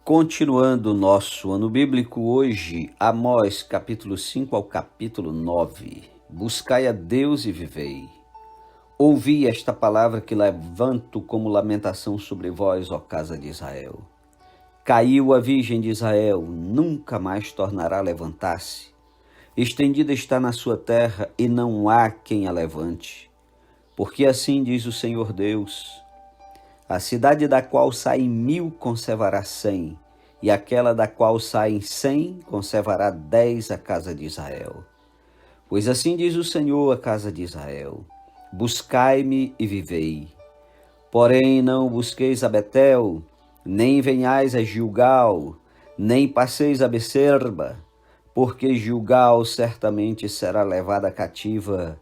Continuando o nosso ano bíblico, hoje, Amós, capítulo 5 ao capítulo 9. Buscai a Deus e vivei. Ouvi esta palavra que levanto como lamentação sobre vós, ó casa de Israel. Caiu a virgem de Israel, nunca mais tornará a levantar-se. Estendida está na sua terra e não há quem a levante. Porque assim diz o Senhor Deus: a cidade da qual saem 1000 conservará 100, e aquela da qual saem 100 conservará 10 a casa de Israel. Pois assim diz o Senhor à casa de Israel: buscai-me e vivei. Porém não busqueis a Betel, nem venhais a Gilgal, nem passeis a Becerba, porque Gilgal certamente será levada cativa,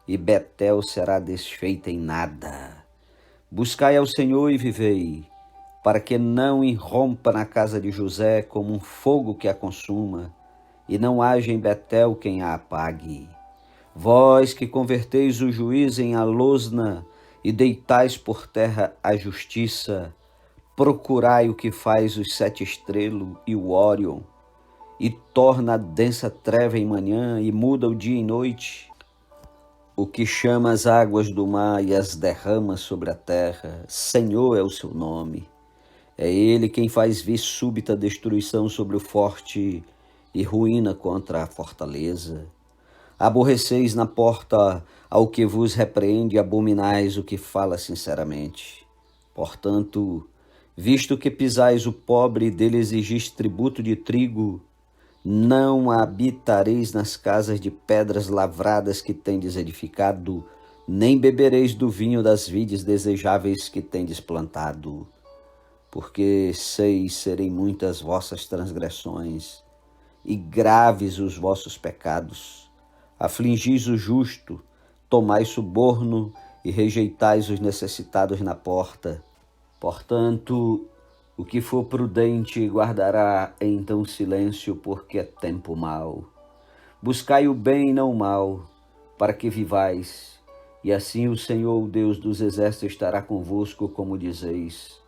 e Betel será desfeita em nada. Buscai ao Senhor e vivei, para que não irrompa na casa de José como um fogo que a consuma, e não haja em Betel quem a apague. Vós que converteis o juiz em alosna e deitais por terra a justiça, procurai o que faz os 7 estrelos e o Órion, e torna a densa treva em manhã e muda o dia em noite, o que chama as águas do mar e as derrama sobre a terra. Senhor é o seu nome. É ele quem faz vir súbita destruição sobre o forte e ruína contra a fortaleza. Aborreceis na porta ao que vos repreende e abominais o que fala sinceramente. Portanto, visto que pisais o pobre e dele exigis tributo de trigo, não habitareis nas casas de pedras lavradas que tendes edificado, nem bebereis do vinho das vides desejáveis que tendes plantado. Porque serem muitas vossas transgressões, e graves os vossos pecados. Afligis o justo, tomais suborno, e rejeitais os necessitados na porta. Portanto, o que for prudente guardará então silêncio, porque é tempo mau. Buscai o bem e não o mal, para que vivais, e assim o Senhor, o Deus dos exércitos, estará convosco, como dizeis.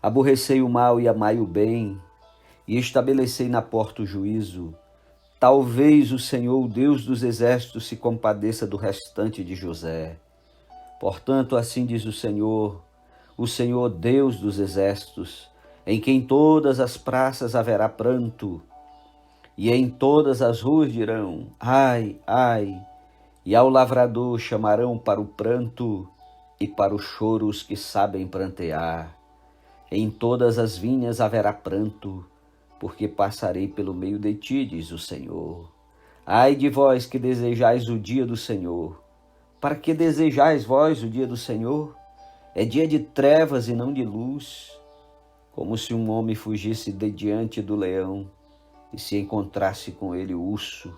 Aborrecei o mal e amai o bem, e estabelecei na porta o juízo. Talvez o Senhor, o Deus dos exércitos, se compadeça do restante de José. Portanto, assim diz o Senhor Deus dos exércitos, em quem todas as praças haverá pranto, e em todas as ruas dirão: ai, ai, e ao lavrador chamarão para o pranto e para o choro os que sabem prantear. Em todas as vinhas haverá pranto, porque passarei pelo meio de ti, diz o Senhor. Ai de vós que desejais o dia do Senhor. Para que desejais vós o dia do Senhor? É dia de trevas e não de luz, como se um homem fugisse de diante do leão e se encontrasse com ele o urso,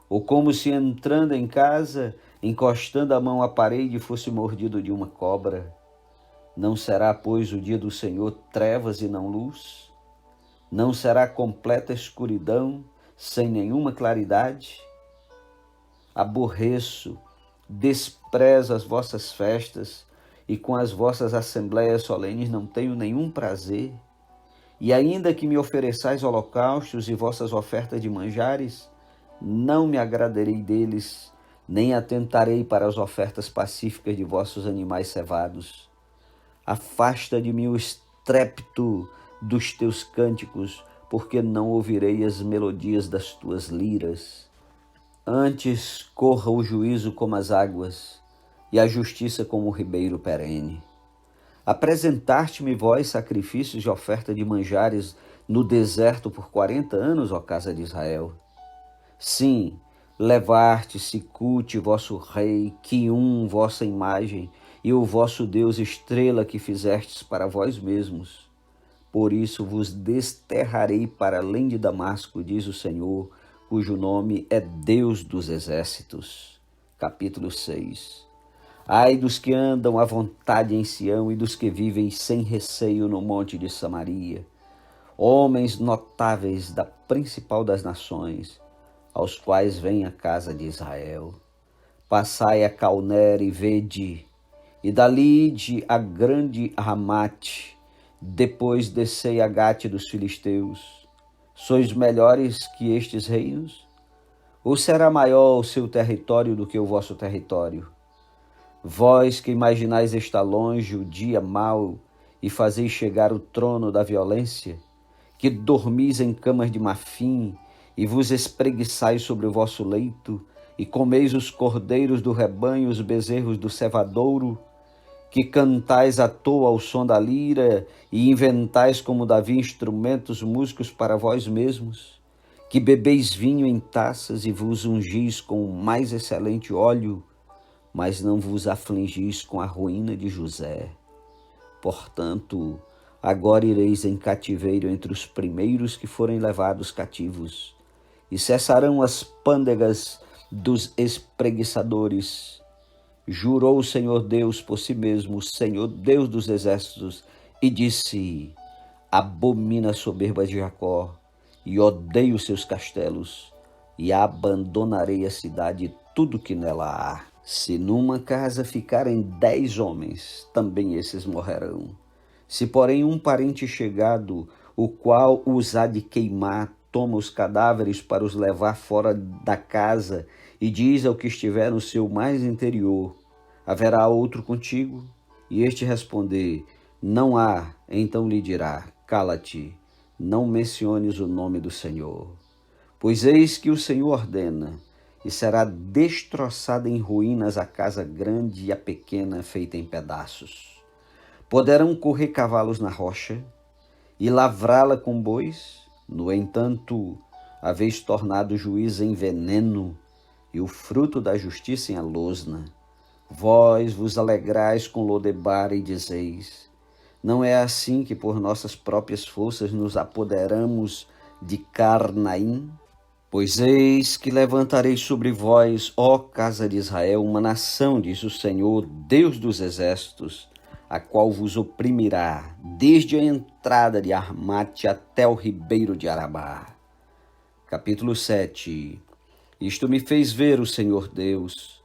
ou como se entrando em casa, encostando a mão à parede, fosse mordido de uma cobra. Não será, pois, o dia do Senhor trevas e não luz? Não será completa escuridão, sem nenhuma claridade? Aborreço, desprezo as vossas festas, e com as vossas assembleias solenes não tenho nenhum prazer. E ainda que me ofereçais holocaustos e vossas ofertas de manjares, não me agradarei deles, nem atentarei para as ofertas pacíficas de vossos animais cevados. Afasta de mim o estrépito dos teus cânticos, porque não ouvirei as melodias das tuas liras. Antes corra o juízo como as águas, e a justiça como o ribeiro perene. Apresentaste-me vós sacrifícios de oferta de manjares no deserto por 40 anos, ó casa de Israel. Sim, levaste Sicute, vosso rei, Quium, vossa imagem, e o vosso Deus estrela que fizestes para vós mesmos. Por isso vos desterrarei para além de Damasco, diz o Senhor, cujo nome é Deus dos exércitos. Capítulo 6. Ai dos que andam à vontade em Sião e dos que vivem sem receio no monte de Samaria, homens notáveis da principal das nações, aos quais vem a casa de Israel. Passai a Calner e vede, e dali a grande Ramate, Depois descei a Gate dos filisteus. Sois melhores que estes reinos? Ou será maior o seu território do que o vosso território? Vós que imaginais estar longe o dia mau e fazeis chegar o trono da violência, que dormis em camas de marfim e vos espreguiçais sobre o vosso leito, e comeis os cordeiros do rebanho, os bezerros do cevadouro, que cantais à toa ao som da lira e inventais como Davi instrumentos músicos para vós mesmos, que bebeis vinho em taças e vos ungis com o mais excelente óleo, mas não vos afligis com a ruína de José. Portanto, agora ireis em cativeiro entre os primeiros que forem levados cativos, e cessarão as pândegas dos espreguiçadores. Jurou o Senhor Deus por si mesmo, o Senhor Deus dos exércitos, e disse: abomina a soberba de Jacó, e odeio seus castelos, e abandonarei a cidade e tudo que nela há. Se numa casa ficarem 10 homens, também esses morrerão. Se, porém, um parente chegado, o qual os há de queimar, toma os cadáveres para os levar fora da casa e diz ao que estiver no seu mais interior: haverá outro contigo? E este responder: não há, então lhe dirá: cala-te, não menciones o nome do Senhor. Pois eis que o Senhor ordena, e será destroçada em ruínas a casa grande e a pequena feita em pedaços. Poderão correr cavalos na rocha e lavrá-la com bois? No entanto, haveis tornado o juiz em veneno e o fruto da justiça em alosna. Vós vos alegrais com Lodebar e dizeis: não é assim que por nossas próprias forças nos apoderamos de Carnaim? Pois eis que levantarei sobre vós, ó casa de Israel, uma nação, diz o Senhor, Deus dos exércitos, a qual vos oprimirá, desde a entrada de Armate até o ribeiro de Arabá. Capítulo 7. Isto me fez ver o Senhor Deus.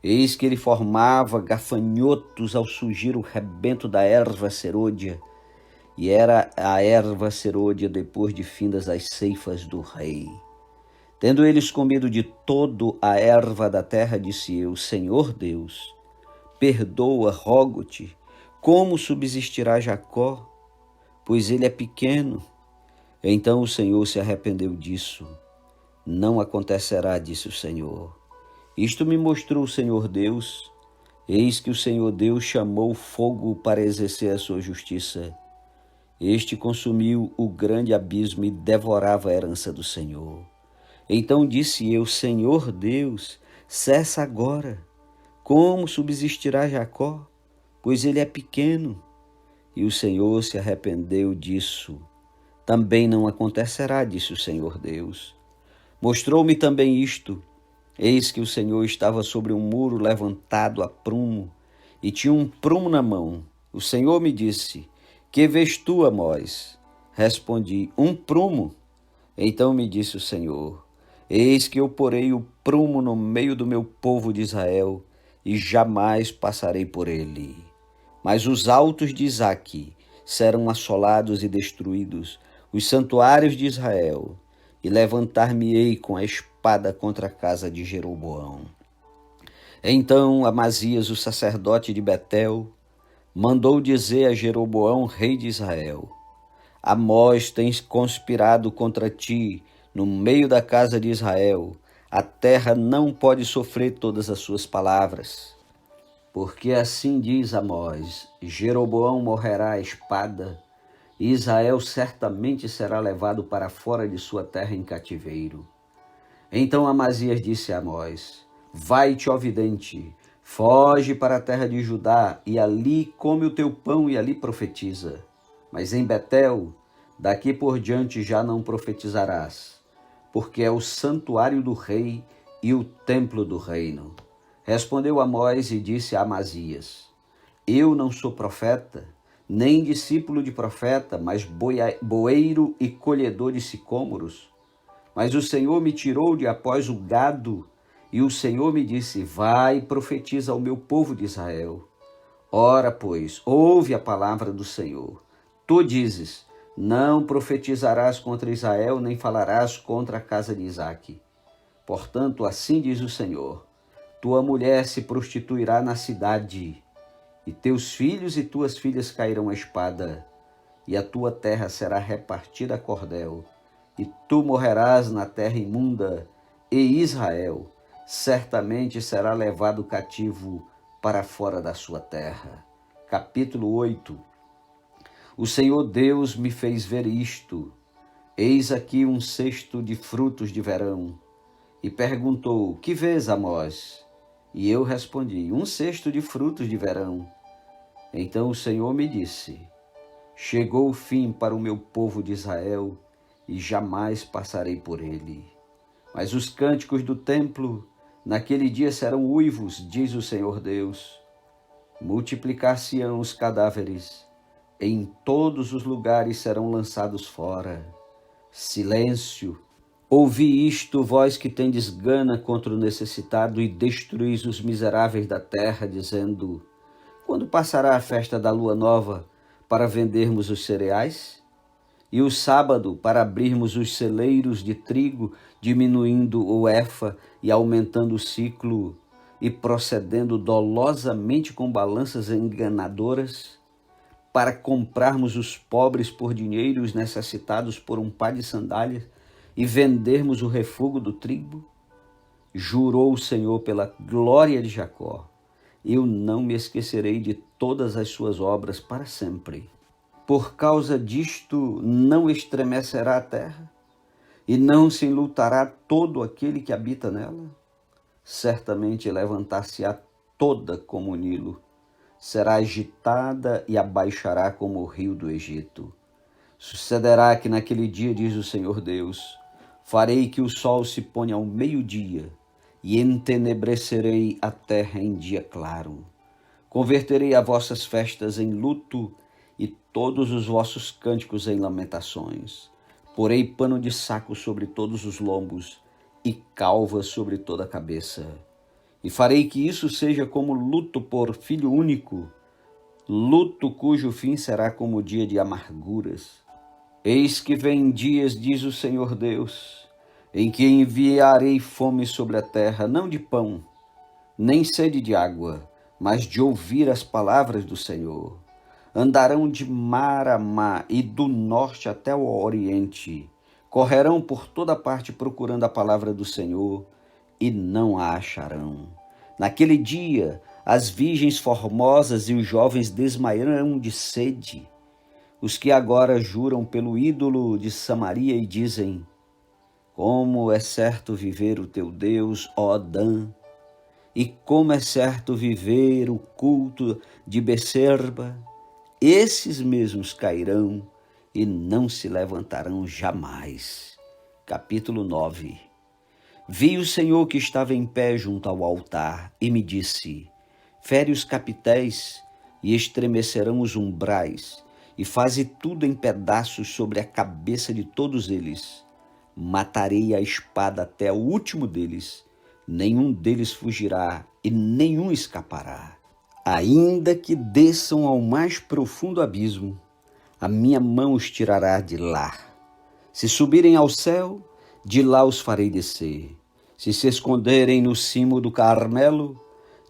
Eis que ele formava gafanhotos ao surgir o rebento da erva serôdia, e era a erva serôdia depois de findas as ceifas do rei. Tendo eles comido de todo a erva da terra, disse eu: Senhor Deus, perdoa, rogo-te, como subsistirá Jacó? Pois ele é pequeno. Então o Senhor se arrependeu disso. Não acontecerá, disse o Senhor. Isto me mostrou o Senhor Deus. Eis que o Senhor Deus chamou fogo para exercer a sua justiça. Este consumiu o grande abismo e devorava a herança do Senhor. Então disse eu: Senhor Deus, cessa agora. Como subsistirá Jacó? Pois ele é pequeno. E o Senhor se arrependeu disso. Também não acontecerá, disse o Senhor Deus. Mostrou-me também isto. Eis que o Senhor estava sobre um muro levantado a prumo, e tinha um prumo na mão. O Senhor me disse: que vês tu, Amós? Respondi: um prumo. Então me disse o Senhor: eis que eu porei o prumo no meio do meu povo de Israel, e jamais passarei por ele. Mas os altos de Isaque serão assolados e destruídos, os santuários de Israel, e levantar-me-ei com a espada contra a casa de Jeroboão. Então Amazias, o sacerdote de Betel, mandou dizer a Jeroboão, rei de Israel: Amós tem conspirado contra ti no meio da casa de Israel. A terra não pode sofrer todas as suas palavras. Porque assim diz Amós: Jeroboão morrerá à espada, e Israel certamente será levado para fora de sua terra em cativeiro. Então Amazias disse a Amós: vai-te, ó vidente, foge para a terra de Judá, e ali come o teu pão e ali profetiza. Mas em Betel, daqui por diante já não profetizarás, porque é o santuário do rei e o templo do reino. Respondeu Amós e disse a Amazias: eu não sou profeta, nem discípulo de profeta, mas boeiro e colhedor de sicômoros. Mas o Senhor me tirou de após o gado, e o Senhor me disse: vai e profetiza ao meu povo de Israel. Ora, pois, ouve a palavra do Senhor. Tu dizes: não profetizarás contra Israel, nem falarás contra a casa de Isaque. Portanto, assim diz o Senhor: tua mulher se prostituirá na cidade, e teus filhos e tuas filhas cairão à espada, e a tua terra será repartida a cordel, e tu morrerás na terra imunda, e Israel certamente será levado cativo para fora da sua terra. Capítulo 8. O Senhor Deus me fez ver isto. Eis aqui um cesto de frutos de verão. E perguntou: que vês, Amós? E eu respondi: um cesto de frutos de verão. Então o Senhor me disse: chegou o fim para o meu povo de Israel, e jamais passarei por ele. Mas os cânticos do templo naquele dia serão uivos, diz o Senhor Deus. Multiplicar-se-ão os cadáveres, em todos os lugares serão lançados fora. Silêncio! Ouvi isto, vós que tendes gana contra o necessitado e destruís os miseráveis da terra, dizendo: quando passará a festa da lua nova para vendermos os cereais? E o sábado para abrirmos os celeiros de trigo, diminuindo o efa e aumentando o ciclo, e procedendo dolosamente com balanças enganadoras, para comprarmos os pobres por dinheiro e os necessitados por um par de sandálias, e vendermos o refúgio do trigo? Jurou o Senhor pela glória de Jacó: eu não me esquecerei de todas as suas obras para sempre. Por causa disto não estremecerá a terra, e não se enlutará todo aquele que habita nela? Certamente levantar-se-á toda como o Nilo, será agitada e abaixará como o rio do Egito. Sucederá que naquele dia, diz o Senhor Deus, farei que o sol se ponha ao meio-dia, e entenebrecerei a terra em dia claro. Converterei as vossas festas em luto, e todos os vossos cânticos em lamentações. Porei pano de saco sobre todos os lombos, e calva sobre toda a cabeça. E farei que isso seja como luto por filho único, luto cujo fim será como dia de amarguras. Eis que vem dias, diz o Senhor Deus, em que enviarei fome sobre a terra, não de pão, nem sede de água, mas de ouvir as palavras do Senhor. Andarão de mar a mar e do norte até o oriente. Correrão por toda parte procurando a palavra do Senhor e não a acharão. Naquele dia, as virgens formosas e os jovens desmaiarão de sede. Os que agora juram pelo ídolo de Samaria e dizem: como é certo viver o teu Deus, ó Dan, e como é certo viver o culto de Becerba, esses mesmos cairão e não se levantarão jamais. Capítulo 9. Vi o Senhor que estava em pé junto ao altar e me disse: fere os capitéis e estremecerão os umbrais, e faze tudo em pedaços sobre a cabeça de todos eles. Matarei a espada até o último deles, nenhum deles fugirá e nenhum escapará. Ainda que desçam ao mais profundo abismo, a minha mão os tirará de lá. Se subirem ao céu, de lá os farei descer. Se se esconderem no cimo do Carmelo,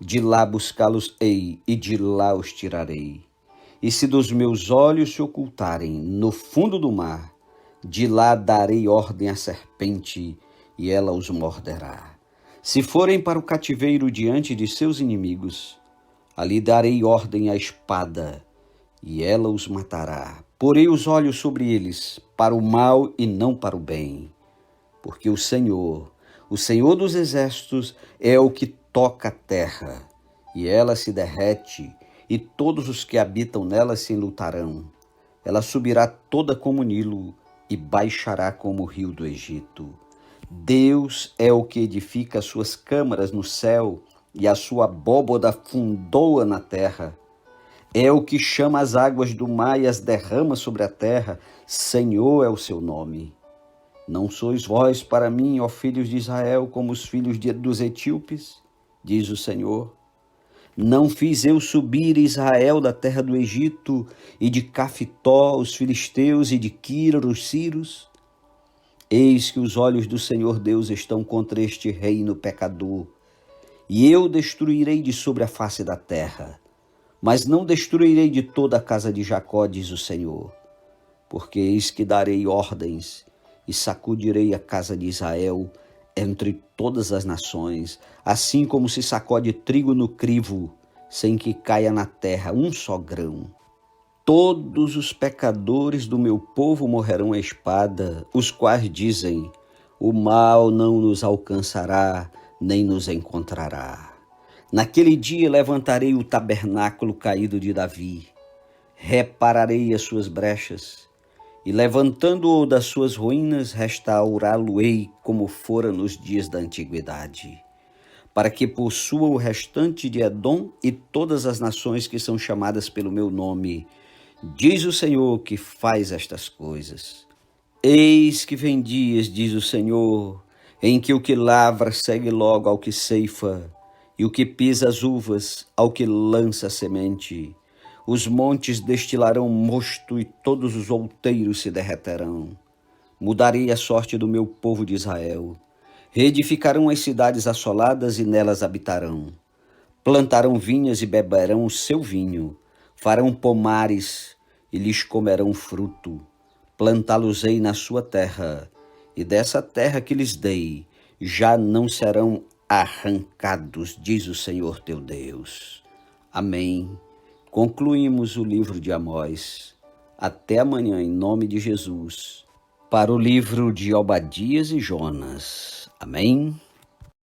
de lá buscá-los-ei e de lá os tirarei. E se dos meus olhos se ocultarem no fundo do mar, de lá darei ordem à serpente e ela os morderá. Se forem para o cativeiro diante de seus inimigos, ali darei ordem à espada, e ela os matará. Porei os olhos sobre eles, para o mal e não para o bem. Porque o Senhor dos exércitos, é o que toca a terra, e ela se derrete, e todos os que habitam nela se enlutarão. Ela subirá toda como o Nilo, e baixará como o rio do Egito. Deus é o que edifica as suas câmaras no céu, e a sua abóboda fundou-a na terra. É o que chama as águas do mar e as derrama sobre a terra. Senhor é o seu nome. Não sois vós para mim, ó filhos de Israel, como os filhos dos etíopes, diz o Senhor. Não fiz eu subir Israel da terra do Egito, e de Cafitó os filisteus, e de Quir os sírios? Eis que os olhos do Senhor Deus estão contra este reino pecador, e eu destruirei de sobre a face da terra, mas não destruirei de toda a casa de Jacó, diz o Senhor, porque eis que darei ordens e sacudirei a casa de Israel entre todas as nações, assim como se sacode trigo no crivo, sem que caia na terra um só grão. Todos os pecadores do meu povo morrerão à espada, os quais dizem: o mal não nos alcançará, nem nos encontrará. Naquele dia levantarei o tabernáculo caído de Davi, repararei as suas brechas, e levantando-o das suas ruínas, restaurá-lo-ei como fora nos dias da antiguidade, para que possua o restante de Edom e todas as nações que são chamadas pelo meu nome, diz o Senhor que faz estas coisas. Eis que vem dias, diz o Senhor, em que o que lavra segue logo ao que ceifa, e o que pisa as uvas ao que lança a semente. Os montes destilarão mosto e todos os outeiros se derreterão. Mudarei a sorte do meu povo de Israel. Reedificarão as cidades assoladas e nelas habitarão. Plantarão vinhas e beberão o seu vinho. Farão pomares e lhes comerão fruto. Plantá-los-ei na sua terra, e dessa terra que lhes dei, já não serão arrancados, diz o Senhor teu Deus. Amém. Concluímos o livro de Amós. Até amanhã, em nome de Jesus, para o livro de Obadias e Jonas. Amém.